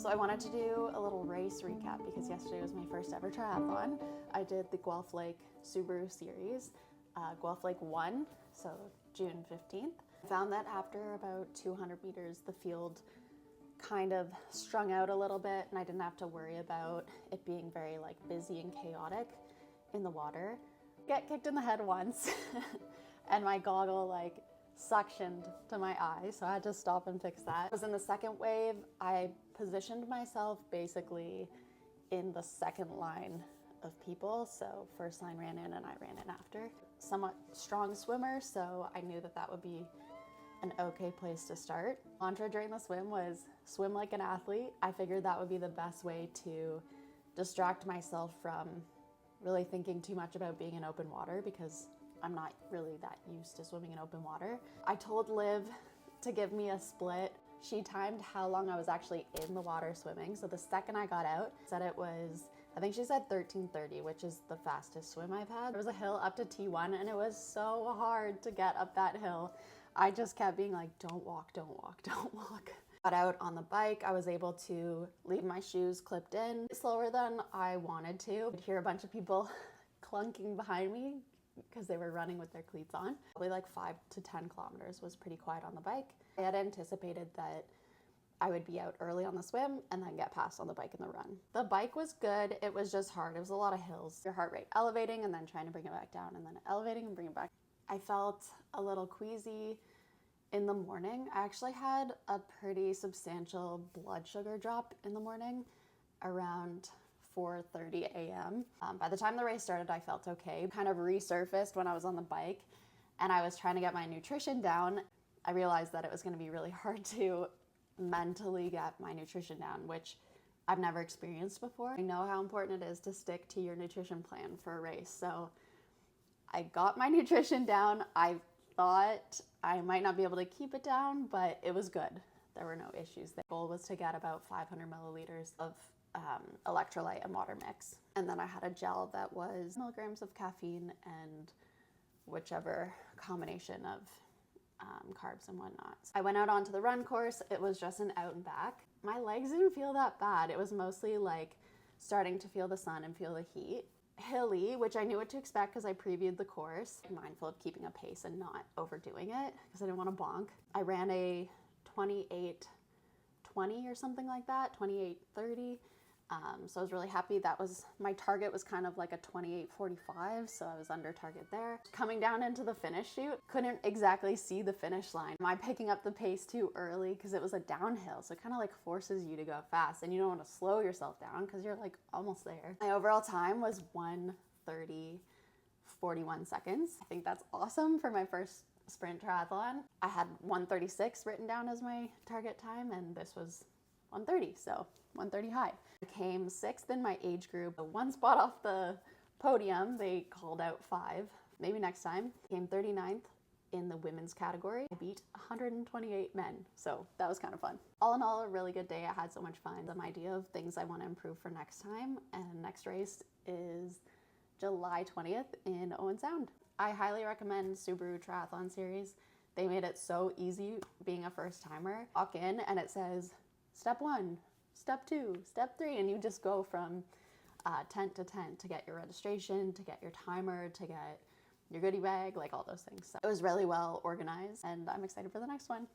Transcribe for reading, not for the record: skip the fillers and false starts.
So I wanted to do a little race recap because yesterday was my first ever triathlon. I did the Guelph Lake Subaru series. Guelph Lake won, so June 15th. I found that after about 200 meters, the field kind of strung out a little bit and I didn't have to worry about it being very busy and chaotic in the water. Get kicked in the head once and my goggle suctioned to my eye, so I had to stop and fix that. I was in the second wave. I positioned myself basically in the second line of people, so first line ran in and I ran in after. Somewhat strong swimmer, so I knew that that would be an okay place to start. Mantra during the swim was swim like an athlete. I figured that would be the best way to distract myself from really thinking too much about being in open water because I'm not really that used to swimming in open water. I told Liv to give me a split. She timed how long I was actually in the water swimming. So the second I got out, said it was, I think she said 13:30, which is the fastest swim I've had. There was a hill up to T1 and it was so hard to get up that hill. I just kept being like, don't walk, don't walk, don't walk. Got out on the bike, I was able to leave my shoes clipped in slower than I wanted to. I'd hear a bunch of people clunking behind me because they were running with their cleats on. Probably 5 to 10 kilometers was pretty quiet on the bike. I had anticipated that I would be out early on the swim and then get past on the bike in the run. The bike was good, it was just hard. It was a lot of hills. Your heart rate elevating and then trying to bring it back down and then elevating and bring it back. I felt a little queasy in the morning. I actually had a pretty substantial blood sugar drop in the morning around 4:30 a.m. By the time the race started, I felt okay. Kind of resurfaced when I was on the bike and I was trying to get my nutrition down. I realized that it was going to be really hard to mentally get my nutrition down, which I've never experienced before. I know how important it is to stick to your nutrition plan for a race. So I got my nutrition down. I thought I might not be able to keep it down, but it was good. There were no issues. The goal was to get about 500 milliliters of electrolyte and water mix. And then I had a gel that was milligrams of caffeine and whichever combination of carbs and whatnot. So I went out onto the run course. It was just an out and back. My legs didn't feel that bad. It was mostly starting to feel the sun and feel the heat. Hilly, which I knew what to expect because I previewed the course. Mindful of keeping a pace and not overdoing it because I didn't want to bonk. I ran a 28:20 or something like that, 28:30. So I was really happy. That was, my target was kind of like a 28:45, so I was under target there. Coming down into the finish chute, couldn't exactly see the finish line. Am I picking up the pace too early because it was a downhill, so it kind of forces you to go fast and you don't want to slow yourself down because you're almost there. My overall time was 1:30:41 seconds. I think that's awesome for my first sprint triathlon. I had 1:36 written down as my target time and this was 1:30, so 1:30 high. I came 6th in my age group. One spot off the podium, they called out 5. Maybe next time. Came 39th in the women's category. I beat 128 men, so that was kind of fun. All in all, a really good day. I had so much fun. Some idea of things I want to improve for next time, and next race is July 20th in Owen Sound. I highly recommend Subaru Triathlon series. They made it so easy being a first timer. Walk in and it says step 1, step 2, step 3, and you just go from tent to tent to get your registration, to get your timer, to get your goodie bag, all those things. So it was really well organized and I'm excited for the next one.